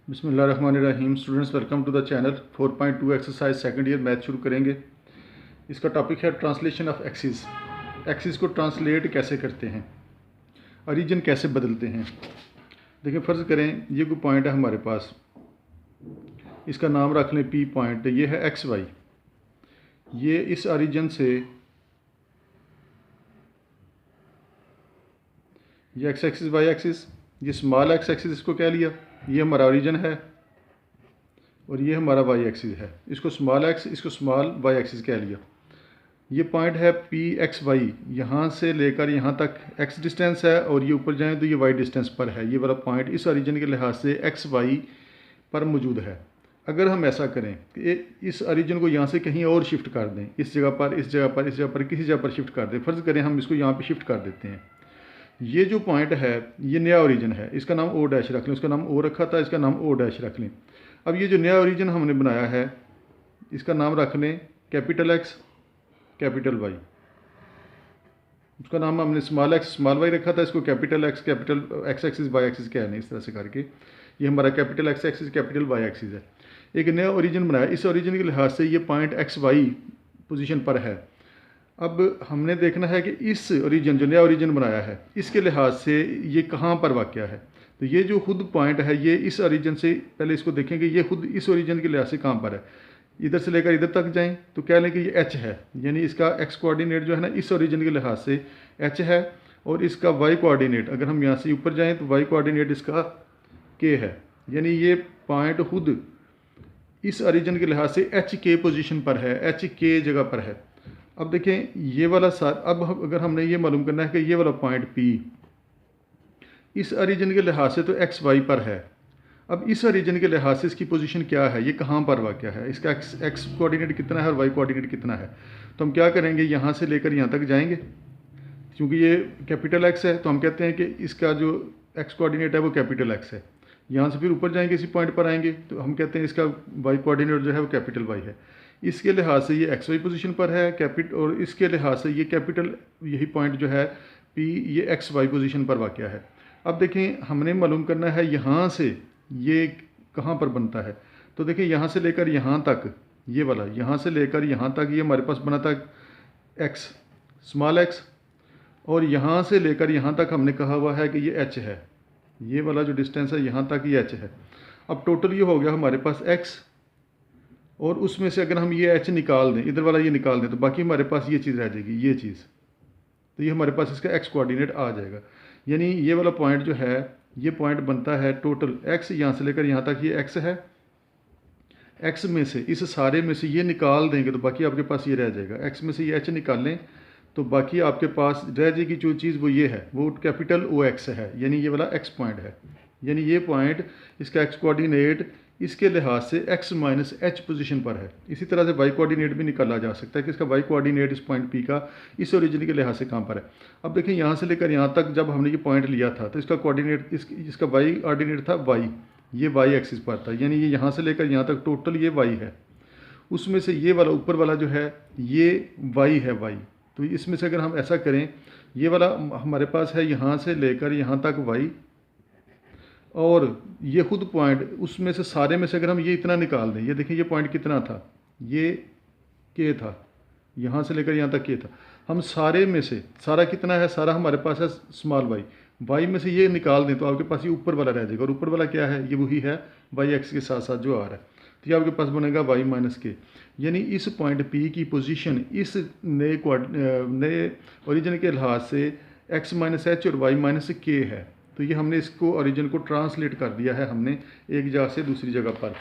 बिस्मिल्लाहिर्रहमानिर्रहीम। Students, welcome to the channel. 4.2 exercise second year math शुरू करेंगे। इसका टॉपिक है ट्रांसलेशन ऑफ एक्सिस। एक्सिस को ट्रांसलेट कैसे करते हैं, ओरिजिन कैसे बदलते हैं। देखिए, फ़र्ज़ करें ये कोई पॉइंट है हमारे पास, इसका नाम रख लें पी पॉइंट। ये है एक्स वाई। ये इस ओरिजिन से ये एक्स एक्सिस वाई एक्सिस, ये स्मॉल एक्स एक्सिस इसको कह लिया, ये हमारा ओरिजिन है, और ये हमारा वाई एक्सिस है। इसको स्मॉल एक्स, इसको स्मॉल वाई एक्सिस कह लिया। ये पॉइंट है पी एक्स वाई, यहाँ से लेकर यहाँ तक एक्स डिस्टेंस है, और ये ऊपर जाएँ तो ये वाई डिस्टेंस पर है। ये वाला पॉइंट इस ओरिजिन के लिहाज से एक्स वाई पर मौजूद है। अगर हम ऐसा करें कि इस ओरिजिन को यहाँ से कहीं और शिफ्ट कर दें, इस जगह पर, इस जगह पर, इस जगह पर, किसी जगह पर शिफ्ट कर दें। फ़र्ज़ करें हम इसको यहाँ पर शिफ्ट कर देते हैं। ये जो पॉइंट है ये नया ओरिजिन है, इसका नाम ओ डैश रख लें। उसका नाम ओ रखा था, इसका नाम ओ डैश रख लें। अब ये जो नया ओरिजिन हमने बनाया है, इसका नाम रख लें कैपिटल एक्स कैपिटल वाई। उसका नाम हमने स्मॉल एक्स स्मॉल वाई रखा था, इसको capital X capital X axis Y axis कह लें। इस तरह से करके ये हमारा capital X axis capital Y axis है। एक नया ओरिजिन बनाया, इस ओरिजिन के लिहाज से ये पॉइंट एक्स वाई पोजीशन पर है। अब हमने देखना है कि इस ओरिजिन जो नया ओरिजिन बनाया है, इसके लिहाज से ये कहाँ पर वाक़या है। तो ये जो खुद पॉइंट है, ये इस ओरिजिन से, पहले इसको देखेंगे ये खुद इस ओरिजिन के लिहाज से कहाँ पर है। इधर से लेकर इधर तक जाएं तो कह लें कि ये एच है, यानी इसका एक्स कोऑर्डिनेट जो है ना इस ओरिजिन के लिहाज से एच है, और इसका वाई कोऑर्डिनेट अगर हम यहाँ से ऊपर जाएं तो वाई कोऑर्डिनेट इसका के है। यानी ये पॉइंट खुद इस ओरिजिन के लिहाज से एच के पोजीशन पर है, एच के जगह पर है। अब देखें ये वाला अब अगर हमने ये मालूम करना है कि ये वाला पॉइंट पी इस ओरिजिन के लिहाज से तो एक्स वाई पर है। अब इस ओरिजिन के लिहाज से इसकी पोजीशन क्या है, ये कहाँ पर वाक़या है, इसका एक्स कोऑर्डिनेट कितना है और वाई कोऑर्डिनेट कितना है। तो हम क्या करेंगे, यहाँ से लेकर यहाँ तक जाएंगे। क्योंकि ये कैपिटल एक्स है तो हम कहते हैं कि इसका जो एक्स कोऑर्डिनेट है वो कैपिटल एक्स है। यहाँ से फिर ऊपर जाएंगे, इसी पॉइंट पर आएंगे तो हम कहते हैं इसका वाई कोऑर्डिनेट जो है वो कैपिटल वाई है। इसके लिहाज से ये एक्स वाई पोजीशन पर है और इसके लिहाज से ये कैपिटल यही पॉइंट जो है पी, ये एक्स वाई पोजीशन पर वाक़या है। अब देखें हमने मालूम करना है यहाँ से ये कहाँ पर बनता है। तो देखिए यहाँ से लेकर यहाँ तक, ये वाला यहाँ से लेकर यहाँ तक ये हमारे पास बना था एक्स स्मॉल एक्स, और यहाँ से लेकर यहाँ तक हमने कहा हुआ है कि ये एच है। ये वाला जो डिस्टेंस है यहाँ तक ये एच है। अब टोटल ये हो गया हमारे पास एक्स, और उसमें से अगर हम ये एच निकाल दें, इधर वाला ये निकाल दें, तो बाकी हमारे पास ये चीज़ रह जाएगी, ये चीज़। तो ये हमारे पास इसका एक्स कोऑर्डिनेट आ जाएगा। यानी ये वाला पॉइंट जो है, ये पॉइंट बनता है टोटल एक्स, यहाँ से लेकर यहाँ तक ये एक्स है। एक्स में से, इस सारे में से ये निकाल देंगे तो बाकी आपके पास ये रह जाएगा। एक्स में से ये एच निकाल लें तो बाकी आपके पास रह जाएगी जो चीज़, वो ये है, वो कैपिटल ओ एक्स है। यानी ये वाला एक्स पॉइंट है। यानी ये पॉइंट इसका एक्स कोऑर्डिनेट इसके लिहाज से x माइनस एच पोजीशन पर है। इसी तरह से वाई कोऑर्डिनेट भी निकाला जा सकता है कि इसका वाई कोऑर्डिनेट इस पॉइंट P का इस ओरिजिन के लिहाज से कहाँ पर है। अब देखिए यहाँ से लेकर यहाँ तक जब हमने ये पॉइंट लिया था तो इसका कोऑर्डिनेट इसका वाई कोऑर्डिनेट था y, ये वाई एक्सिस पर था। यानी ये यहाँ से लेकर यहाँ तक टोटल ये y है। उसमें से ये वाला ऊपर वाला जो है ये y है, y। तो इसमें से अगर हम ऐसा करें, ये वाला हमारे पास है यहाँ से लेकर यहाँ तक y, और ये खुद पॉइंट उसमें से सारे में से अगर हम ये इतना निकाल दें, ये देखिए ये पॉइंट कितना था, ये के था, यहाँ से लेकर यहाँ तक के था। हम सारे में से सारा कितना है, सारा हमारे पास है स्मॉल वाई। वाई में से ये निकाल दें तो आपके पास ये ऊपर वाला रह जाएगा, और ऊपर वाला क्या है, ये वही है वाई एक्स के साथ साथ जो आ रहा है। तो ये आपके पास बनेगा वाई माइनस के। यानी इस पॉइंट पी की पोजीशन इस नए ओरिजिन के लिहाज से एक्स माइनस एच और वाई माइनस के है। तो ये हमने इसको ओरिजिन को ट्रांसलेट कर दिया है हमने एक जगह से दूसरी जगह पर।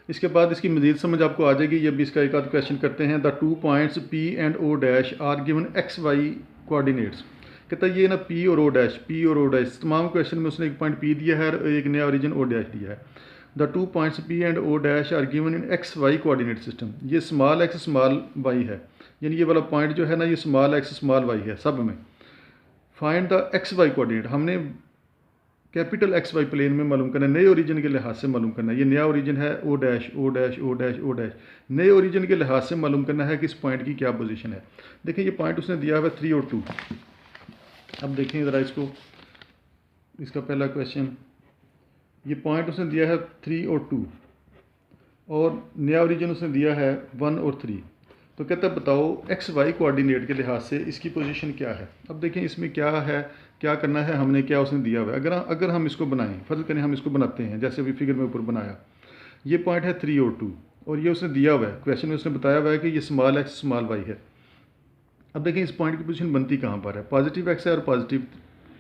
इसके बाद इसकी मज़ीद समझ आपको आ जाएगी। ये भी इसका एक आध क्वेश्चन करते हैं। The 2 points P and O dash are given X Y coordinates. कहता है ये ना P और O डैश, P और O डैश, तमाम क्वेश्चन में उसने एक पॉइंट P दिया है और एक नया ओरिजिन O डैश दिया है। The 2 points P and O dash are given in X Y coordinate system. ये स्मॉल एक्स स्मॉल वाई है, यानी ये वाला पॉइंट जो है ना ये स्मॉल एक्स स्मॉल वाई है सब में। Find the X Y coordinate, हमने कैपिटल एक्स वाई प्लेन में मालूम करना है, नए ओरिजिन के लिहाज से मालूम करना है। ये नया ओरिजिन है O dash O dash O dash O dash, नए ओरिजिन के लिहाज से मालूम करना है कि इस पॉइंट की क्या पोजीशन है। देखिए ये पॉइंट उसने दिया हुआ 3 और 2। अब देखें ज़रा इसको, इसका पहला क्वेश्चन, ये पॉइंट उसने दिया है 3 और 2 और नया ओरिजिन उसने दिया है 1 और 3। तो कहता है बताओ एक्स वाई कोऑर्डिनेट के लिहाज से इसकी पोजीशन क्या है। अब देखें इसमें क्या है, क्या करना है हमने, क्या उसने दिया हुआ है। अगर हम इसको बनाएं, फ़र्ज़ करें हम इसको बनाते हैं जैसे अभी फिगर में ऊपर बनाया, ये पॉइंट है 3 और 2 और ये उसने दिया हुआ है, क्वेश्चन में उसने बताया हुआ है कि ये स्मॉल एक्स स्मॉल वाई है। अब देखें इस पॉइंट की पोजीशन बनती कहाँ पर है, पॉजिटिव एक्स है और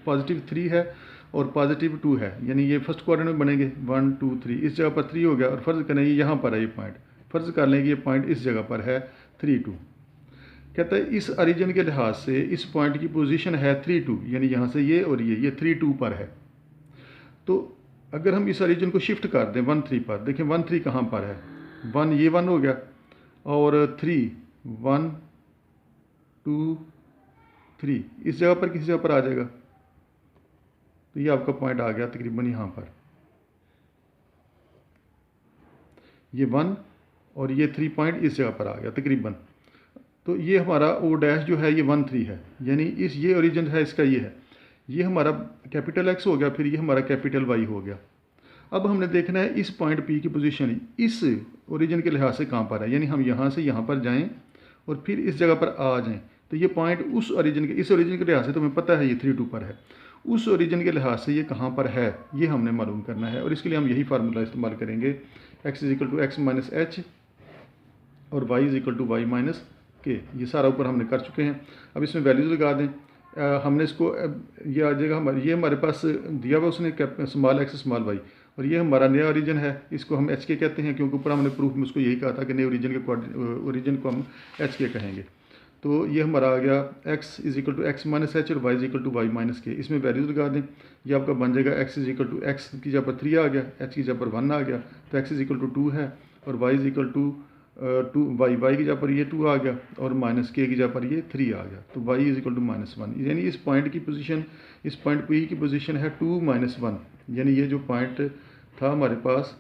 पॉजिटिव 3 है और पॉजिटिव 2 है, यानी ये फर्स्ट क्वाड्रेंट में बनेंगे 1 2 3। इस जगह पर 3 हो गया और फ़र्ज़ करें ये यहाँ पर है, ये पॉइंट फ़र्ज़ कर लें कि ये पॉइंट इस जगह पर है 3 2। कहता है इस ओरिजिन के लिहाज से इस पॉइंट की पोजीशन है 3 2, यानी यहाँ से ये और ये 3 2 पर है। तो अगर हम इस ओरिजिन को शिफ्ट कर दें 1 3 पर, देखें 1 3 कहाँ पर है, 1 ये 1 हो गया और 3 1 2 3 इस जगह पर किसी जगह पर आ जाएगा। तो ये आपका पॉइंट आ गया तकरीबन यहाँ पर, ये 1 और ये 3 पॉइंट इस जगह पर आ गया तकरीबन। तो ये हमारा ओ डैश जो है ये 1 3 है, यानी इस ये ओरिजिन है इसका, ये हमारा कैपिटल एक्स हो गया, फिर ये हमारा कैपिटल वाई हो गया। अब हमने देखना है इस पॉइंट पी की पोजीशन इस ओरिजिन के लिहाज से कहाँ पर है, यानी हम यहाँ से यहाँ पर जाएं और फिर इस जगह पर आ जाएं। तो ये पॉइंट उस ओरिजिन के, इस ओरिजिन के लिहाज से तो हमें पता है ये 3 2 पर है, उस ओरिजिन के लिहाज से ये कहाँ पर है ये हमने मालूम करना है। और इसके लिए हम यही फार्मूला इस्तेमाल करेंगे, x = x - h और y = y - k। ये सारा ऊपर हमने कर चुके हैं। अब इसमें वैल्यूज़ लगा दें, हमने इसको ये आ जाएगा, ये हमारे पास दिया हुआ उसने स्मॉल एक्स स्मॉल वाई, और ये हमारा नया ओरिजिन है, इसको हम एच के कहते हैं क्योंकि ऊपर हमने प्रूफ में उसको यही कहा था कि नए ओरिजिन को हम एच के कहेंगे। तो ये हमारा आ गया x = x - h और y = y - k। इसमें वैल्यूज़ लगा दें, ये आपका बन जाएगा x = x की जगह पर 3 आ गया, h की जगह पर 1 आ गया, तो x = 2 है और y = 2 y की जगह पर ये 2 आ गया और -k की जगह पर ये 3 आ गया, तो y = -1। यानी इस पॉइंट की पोजीशन, इस पॉइंट P की पोजीशन है 2 - 1, यानी ये जो पॉइंट था हमारे पास,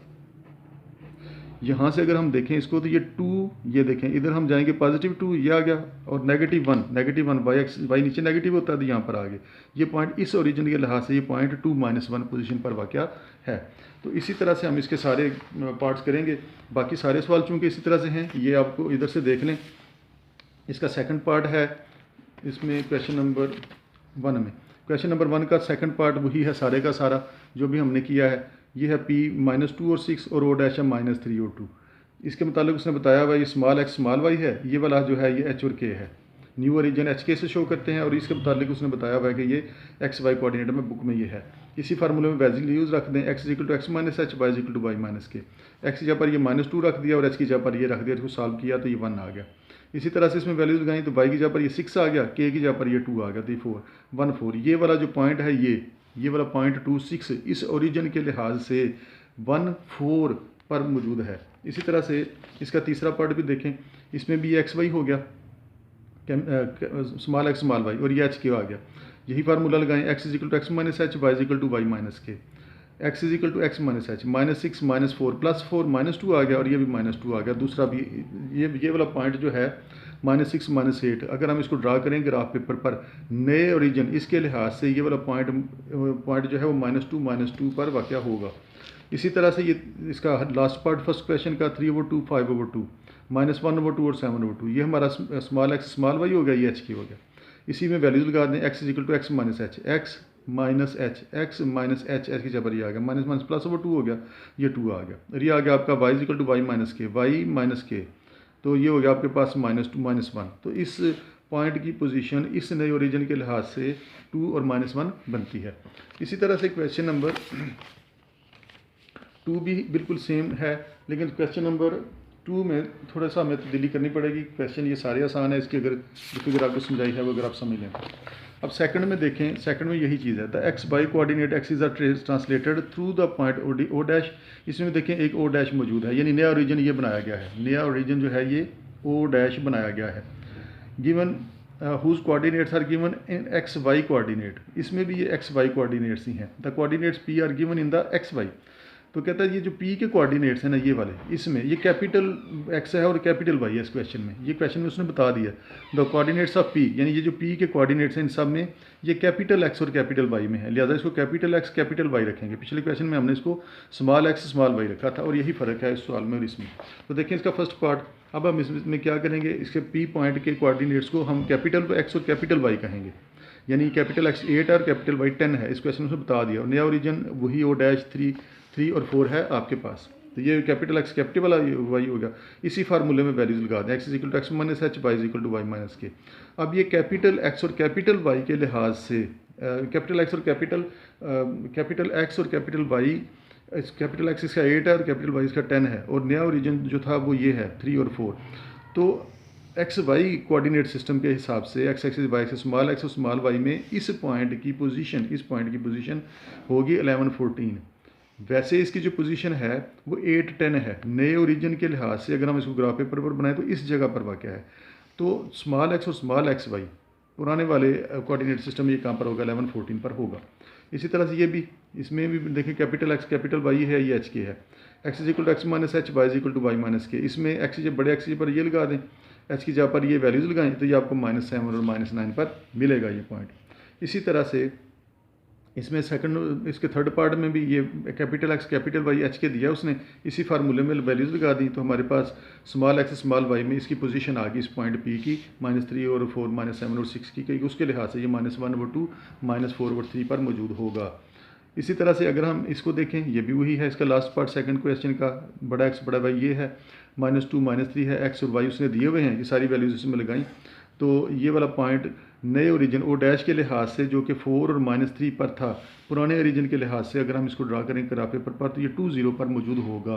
यहाँ से अगर हम देखें इसको तो ये 2, ये देखें इधर हम जाएंगे पॉजिटिव 2 ये आ गया और -1 वाई नीचे नेगेटिव होता है तो यहाँ पर आ गए। ये पॉइंट इस ओरिजिन के लिहाज से ये पॉइंट 2 - 1 पोजीशन पर वाक़या है। तो इसी तरह से हम इसके सारे पार्ट्स करेंगे। बाकी सारे सवाल चूँकि इसी तरह से हैं, ये आपको इधर से देख लें। इसका सेकंड पार्ट है इसमें क्वेश्चन नंबर 1 में, क्वेश्चन नंबर 1 का सेकंड पार्ट वही है सारे का सारा जो भी हमने किया है। ये है P -2 और 6 और O डैश है -3 और 2। इसके मुताबिक उसने बताया हुआ ये स्मॉल एक्स स्मॉल वाई है, ये वाला जो है ये H और K है, न्यू ओरिजिन HK से शो करते हैं। और इसके मुताबिक उसने बताया हुआ है कि ये XY कोऑर्डिनेट में बुक में ये है। इसी फार्मूले में वैल्यूज़ रख दें, x = x - h, y = y - k। x की जगह पर ये -2 रख दिया और h की जगह पर ये रख दिया, इसको सॉल्व किया तो ये 1 आ गया। इसी तरह से इसमें वैल्यूज़ लगाई तो y की जगह पर ये 6 आ गया, k की जगह पर ये 2 आ गया, तो ये 4 1 4। ये वाला जो पॉइंट है ये वाला पॉइंट 2 6 इस ओरिजिन के लिहाज से 1 4 पर मौजूद है। इसी तरह से इसका तीसरा पार्ट भी देखें, इसमें भी ये XY हो गया, स्मॉल एक्स स्मॉल वाई, और ये HK आ गया। यही फार्मूला लगाएं, x = x - h, y = y - k। x = x - h, -6 -4 +4 -2 आ गया और ये भी -2 आ गया। दूसरा भी ये वाला पॉइंट जो है -6 -8, अगर हम इसको ड्रा करें ग्राफ पेपर पर नए ओरिजिन इसके लिहाज से ये वाला पॉइंट जो है वो -2 पर वाक़या होगा। इसी तरह से ये इसका लास्ट पार्ट फर्स्ट क्वेश्चन का 3/2 5/2 -1/2 और 7/2, ये हमारा स्मॉल एक्स स्मॉल वाई हो गया, ये HK हो गया। इसी में वैल्यूज़ लगा दें, x = x - h, x की जगह पर ये आ गया, माइनस +/2 हो गया, ये 2 आ गया। और ये आ गया आपका y = y - k, तो ये हो गया आपके पास -2 - 1। तो इस पॉइंट की पोजीशन इस नए ओरिजिन के लिहाज से 2 और -1 बनती है। इसी तरह से क्वेश्चन नंबर 2 भी बिल्कुल सेम है, लेकिन क्वेश्चन नंबर 2 में थोड़ा सा हमें तब्दीली करनी पड़ेगी। क्वेश्चन ये सारे आसान है, इसकी अगर फिगर आपको समझाई है वो अगर आप समझ लें। अब सेकंड में देखें, सेकंड में यही चीज़ है, the XY coordinate axis are translated through the point O dash. इसमें देखें एक O डैश मौजूद है, यानी नया ओरिजिन ये बनाया गया है, नया ओरिजिन जो है ये O डैश बनाया गया है। Given whose coordinates are given in XY coordinate, इसमें भी ये XY कोऑर्डिनेट्स ही हैं। The coordinates P are given in the XY। तो कहता है ये जो पी के कोऑर्डिनेट्स हैं ना ये वाले, इसमें ये कैपिटल एक्स है और कैपिटल वाई है इस क्वेश्चन में। ये क्वेश्चन में उसने बता दिया द कोऑर्डिनेट्स ऑफ पी, यानी ये जो पी के कोऑर्डिनेट्स हैं इन सब में ये कैपिटल एक्स और कैपिटल वाई में है, लिहाजा इसको कैपिटल एक्स कैपिटल वाई रखेंगे। पिछले क्वेश्चन में हमने इसको स्मॉल एक्स स्मॉल वाई रखा था और यही फ़र्क है इस सवाल में और इसमें। तो देखिए इसका फर्स्ट पार्ट, अब हम इसमें क्या करेंगे, इसके पी पॉइंट के कोऑर्डिनेट्स को हम कैपिटल एक्स और कैपिटल वाई कहेंगे, यानी कैपिटल एक्स 8 है और कैपिटल वाई 10 है। इस क्वेश्चन में बता दिया। और नया ओरिजिन वही ओ डैश 3 और 4 है आपके पास। तो ये कैपिटल एक्स कैपिटल वाला वाई हो गया। इसी फार्मूले में वैल्यूज लगा दें, X is equal to X minus H, Y is equal to Y minus K. अब ये कैपिटल एक्स और कैपिटल वाई के लिहाज से कैपिटल एक्स और कैपिटल वाई, कैपिटल एक्स इसका 8 है और कैपिटल वाई इसका 10 है, और नया ओरिजिन जो था वो ये है 3 और 4। तो एक्स वाई कोऑर्डिनेट सिस्टम के हिसाब से X axis Y axis small X और स्मॉल वाई में इस पॉइंट की पोजीशन होगी 11 14। वैसे इसकी जो पोजीशन है वो 8 10 है। नए ओरिजिन के लिहाज से अगर हम इसको ग्राफ पेपर पर बनाएं तो इस जगह पर वाक़ है। तो स्मॉल एक्स और स्मॉल एक्स वाई पुराने वाले कोऑर्डिनेट सिस्टम ये कहाँ पर होगा, 11 14 पर होगा। इसी तरह से ये भी, इसमें भी देखिए कैपिटल एक्स कैपिटल वाई है, ये एच के है, X is equal to X minus H, Y is equal to Y minus K. इसमें एक्स जब बड़े एक्स पर ये लगा दें, एच की जगह पर ये वैल्यूज़ लगाएं तो ये आपको -7 और -9 पर मिलेगा ये पॉइंट। इसी तरह से इसमें सेकंड, इसके थर्ड पार्ट में भी ये capital X capital Y H K दिया उसने, इसी फार्मूले में वैल्यूज़ लगा दी। तो हमारे पास स्मॉल एक्स स्मॉल वाई में इसकी पोजीशन आ गई इस पॉइंट पी की -3 और 4 -7 और 6 की, उसके लिहाज से ये -1 और 2 -4 और 3 पर मौजूद होगा। इसी तरह से अगर हम इसको देखें, ये भी वही है, इसका लास्ट पार्ट सेकंड क्वेश्चन का, बड़ा एक्स बड़ा वाई ये है, -2 -3 है, एक्स और वाई उसने दिए हुए हैं, ये सारी वैल्यूज इसमें लगाई। तो ये वाला पॉइंट नए ओरिजिन ओ डैश के लिहाज से जो कि 4 और -3 पर था, पुराने ओरिजिन के लिहाज से अगर हम इसको ड्रा करें ग्राफ पेपर पर तो ये 2 0 पर मौजूद होगा।